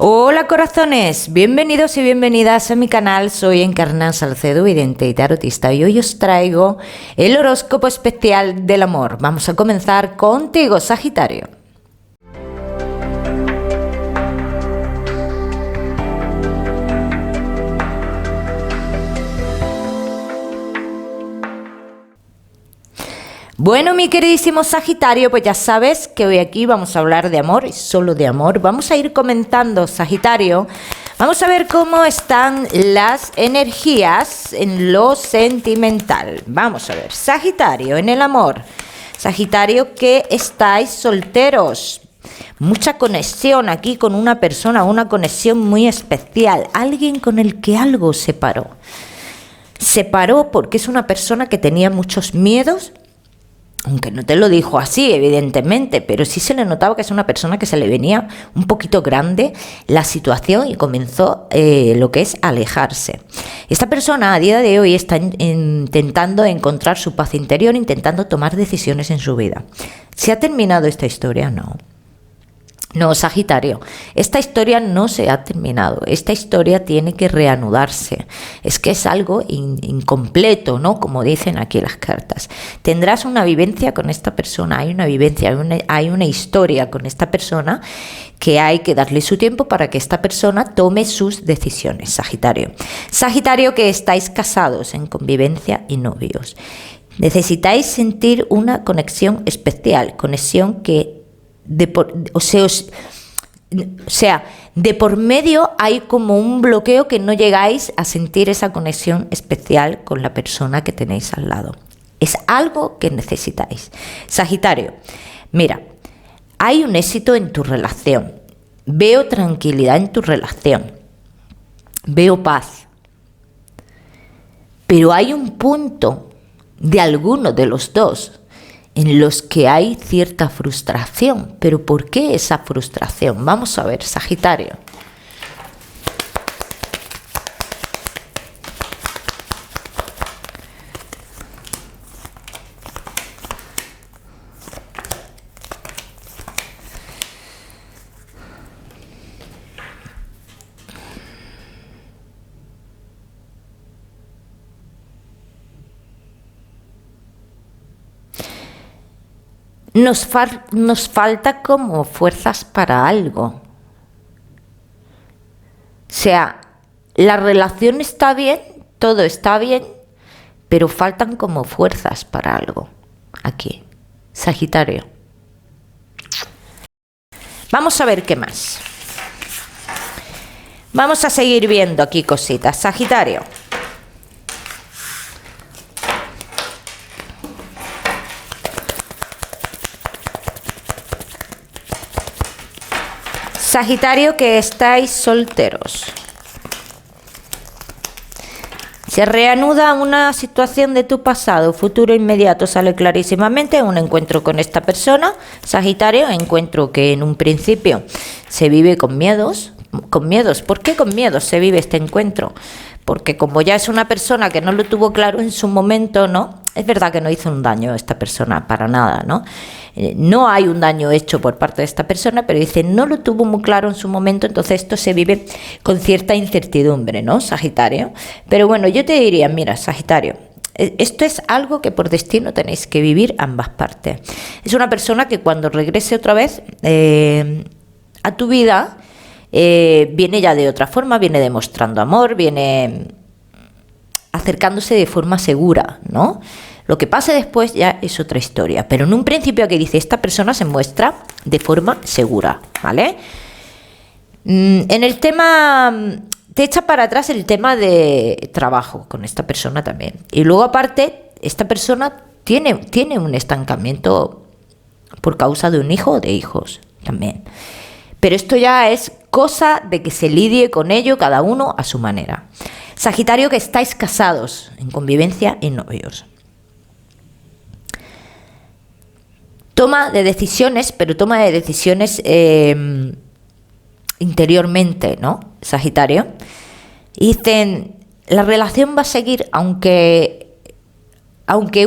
Hola corazones, bienvenidos y bienvenidas a mi canal. Soy Encarna Salcedo, vidente y tarotista, y hoy os traigo el horóscopo especial del amor. Vamos a comenzar contigo, Sagitario. Bueno, mi queridísimo Sagitario, pues ya sabes que hoy aquí vamos a hablar de amor y solo de amor. Vamos a ir comentando, Sagitario. Vamos a ver cómo están las energías en lo sentimental. Vamos a ver, Sagitario, en el amor. Sagitario, que estáis solteros. Mucha conexión aquí con una persona, una conexión muy especial. Alguien con el que algo separó. Separó porque es una persona que tenía muchos miedos. Aunque no te lo dijo así, evidentemente, pero sí se le notaba que es una persona que se le venía un poquito grande la situación y comenzó lo que es alejarse. Esta persona a día de hoy está intentando encontrar su paz interior, intentando tomar decisiones en su vida. ¿Se ha terminado esta historia? No. No, Sagitario, esta historia no se ha terminado, esta historia tiene que reanudarse, es que es algo incompleto, ¿no? Como dicen aquí las cartas. Tendrás una vivencia con esta persona, hay una vivencia, hay una historia con esta persona que hay que darle su tiempo para que esta persona tome sus decisiones, Sagitario. Sagitario, que estáis casados en convivencia y novios. Necesitáis sentir una conexión especial, conexión que de por medio hay como un bloqueo que no llegáis a sentir esa conexión especial con la persona que tenéis al lado. Es algo que necesitáis. Sagitario, mira, hay un éxito en tu relación. Veo tranquilidad en tu relación. Veo paz. Pero hay un punto de alguno de los dos en los que hay cierta frustración. ¿Pero por qué esa frustración? Vamos a ver, Sagitario. Nos falta como fuerzas para algo. O sea, la relación está bien, todo está bien, pero faltan como fuerzas para algo. Aquí, Sagitario. Vamos a ver qué más. Vamos a seguir viendo aquí cositas. Sagitario. Sagitario, que estáis solteros. Se reanuda una situación de tu pasado, futuro inmediato, sale clarísimamente un encuentro con esta persona. Sagitario, encuentro que en un principio se vive con miedos. ¿Con miedos? ¿Por qué con miedos se vive este encuentro? Porque como ya es una persona que no lo tuvo claro en su momento, ¿no? Es verdad que no hizo un daño a esta persona, para nada, ¿no? No hay un daño hecho por parte de esta persona, pero dice, no lo tuvo muy claro en su momento, entonces esto se vive con cierta incertidumbre, ¿no, Sagitario? Pero bueno, yo te diría, mira, Sagitario, esto es algo que por destino tenéis que vivir ambas partes. Es una persona que cuando regrese otra vez a tu vida, viene ya de otra forma, viene demostrando amor, viene acercándose de forma segura, ¿no? Lo que pase después ya es otra historia, pero en un principio aquí dice, esta persona se muestra de forma segura, ¿vale? En el tema, te echa para atrás el tema de trabajo con esta persona también. Y luego aparte, esta persona tiene un estancamiento por causa de un hijo o de hijos también. Pero esto ya es cosa de que se lidie con ello cada uno a su manera. Sagitario, que estáis casados en convivencia y novios. Toma de decisiones, pero toma de decisiones interiormente, ¿no, Sagitario? Y dicen, la relación va a seguir aunque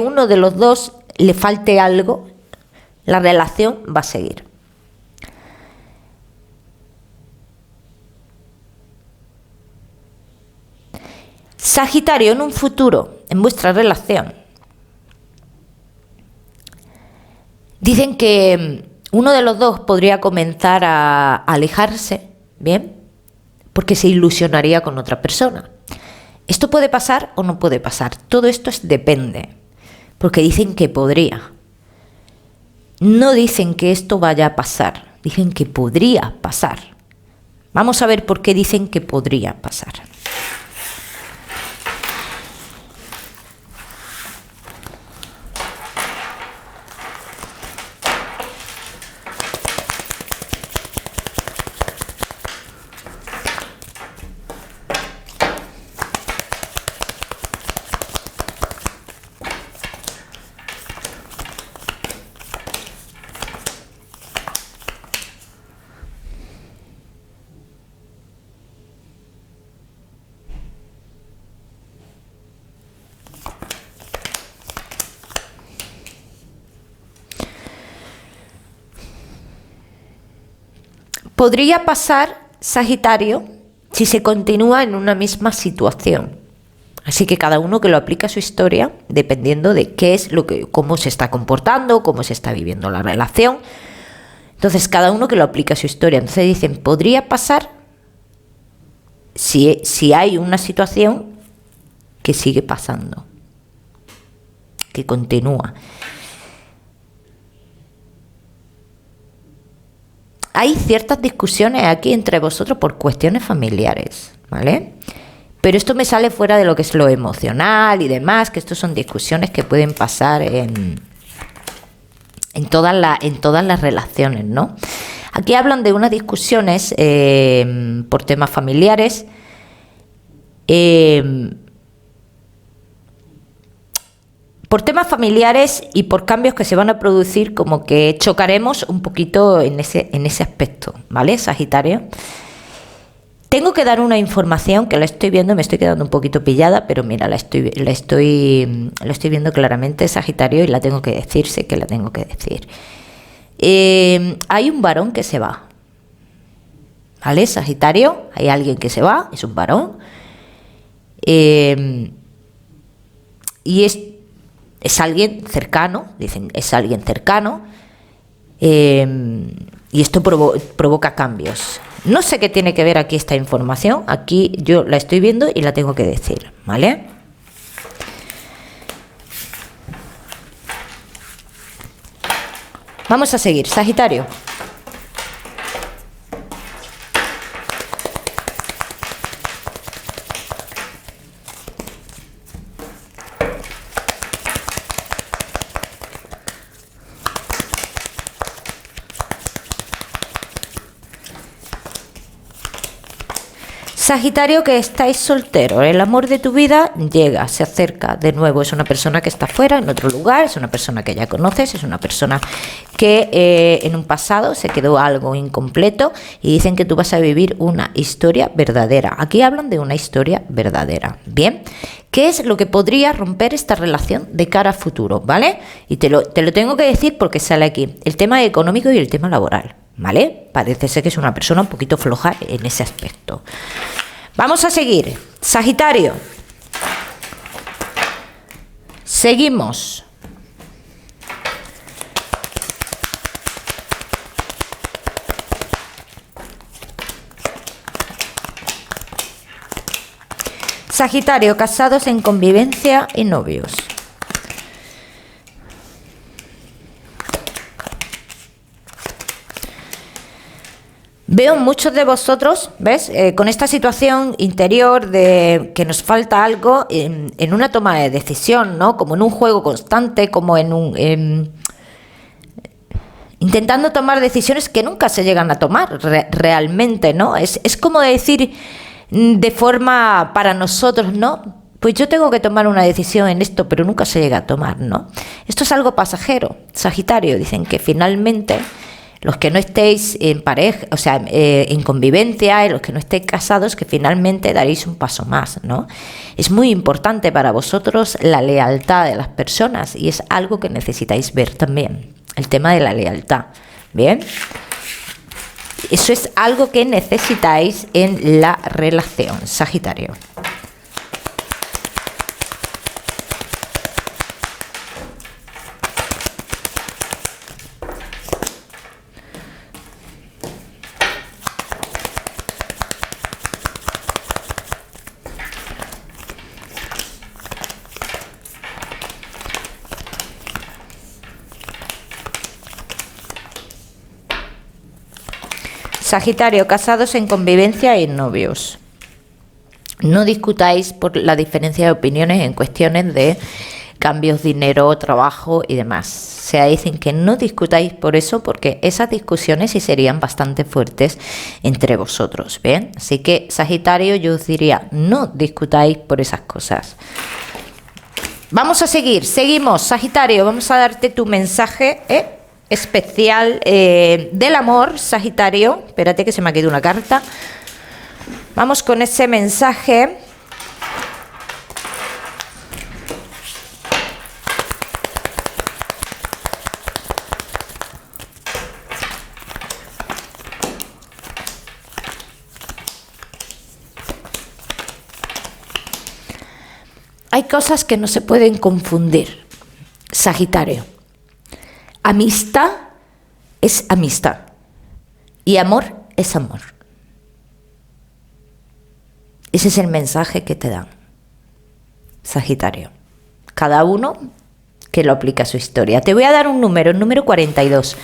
uno de los dos le falte algo, la relación va a seguir. Sagitario, en un futuro, en vuestra relación, dicen que uno de los dos podría comenzar a alejarse, ¿bien? Porque se ilusionaría con otra persona. ¿Esto puede pasar o no puede pasar? Todo esto depende, porque dicen que podría. No dicen que esto vaya a pasar, dicen que podría pasar. Vamos a ver por qué dicen que podría pasar. Podría pasar, Sagitario, si se continúa en una misma situación. Así que cada uno que lo aplique a su historia, dependiendo de qué es lo que, cómo se está comportando, cómo se está viviendo la relación. Entonces, cada uno que lo aplique a su historia. Entonces dicen, podría pasar si hay una situación que sigue pasando, que continúa. Hay ciertas discusiones aquí entre vosotros por cuestiones familiares, ¿vale? Pero esto me sale fuera de lo que es lo emocional y demás, que estos son discusiones que pueden pasar en todas las relaciones, ¿no? Aquí hablan de unas discusiones por temas familiares, por temas familiares y por cambios que se van a producir, como que chocaremos un poquito en ese aspecto, ¿vale, Sagitario? Tengo que dar una información que la estoy viendo, me estoy quedando un poquito pillada, pero mira, lo estoy viendo claramente, Sagitario, y la tengo que decir, sé que la tengo que decir. Hay un varón que se va, ¿vale, Sagitario? Hay alguien que se va, es un varón, y es alguien cercano, dicen, es alguien cercano, y esto provoca cambios. No sé qué tiene que ver aquí esta información, aquí yo la estoy viendo y la tengo que decir, ¿vale? Vamos a seguir, Sagitario. Sagitario, que estáis soltero, el amor de tu vida llega, se acerca de nuevo, es una persona que está fuera, en otro lugar, es una persona que ya conoces, es una persona que en un pasado se quedó algo incompleto y dicen que tú vas a vivir una historia verdadera. Aquí hablan de una historia verdadera, ¿bien? ¿Qué es lo que podría romper esta relación de cara a futuro, ¿vale? Y te lo tengo que decir porque sale aquí el tema económico y el tema laboral, ¿vale? Parece ser que es una persona un poquito floja en ese aspecto. Vamos a seguir. Sagitario. Seguimos. Sagitario, casados en convivencia y novios. Veo muchos de vosotros, ¿ves? Con esta situación interior de que nos falta algo en una toma de decisión, ¿no? Como en un juego constante, como intentando tomar decisiones que nunca se llegan a tomar realmente, ¿no? Es como decir de forma para nosotros, ¿no? Pues yo tengo que tomar una decisión en esto, pero nunca se llega a tomar, ¿no? Esto es algo pasajero. Sagitario, dicen que finalmente los que no estéis en pareja, o sea, en convivencia, y los que no estéis casados, que finalmente daréis un paso más, ¿no? Es muy importante para vosotros la lealtad de las personas y es algo que necesitáis ver también, el tema de la lealtad, ¿bien? Eso es algo que necesitáis en la relación, Sagitario. Sagitario, casados en convivencia y novios. No discutáis por la diferencia de opiniones en cuestiones de cambios, dinero, trabajo y demás. O sea, dicen que no discutáis por eso, porque esas discusiones sí serían bastante fuertes entre vosotros, ¿bien? Así que, Sagitario, yo os diría, no discutáis por esas cosas. Vamos a seguir, seguimos, Sagitario, vamos a darte tu mensaje especial del amor, Sagitario. Espérate que se me ha quedado una carta. Vamos con ese mensaje. Hay cosas que no se pueden confundir, Sagitario. Amistad es amistad y amor es amor. Ese es el mensaje que te dan, Sagitario. Cada uno que lo aplica a su historia. Te voy a dar un número, el número 42.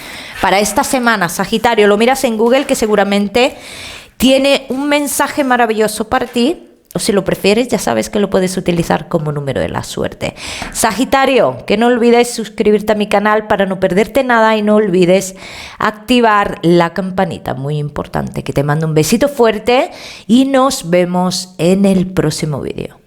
Para esta semana, Sagitario, lo miras en Google, que seguramente tiene un mensaje maravilloso para ti. O si lo prefieres, ya sabes que lo puedes utilizar como número de la suerte. Sagitario, que no olvides suscribirte a mi canal para no perderte nada y no olvides activar la campanita, muy importante. Que te mando un besito fuerte y nos vemos en el próximo vídeo.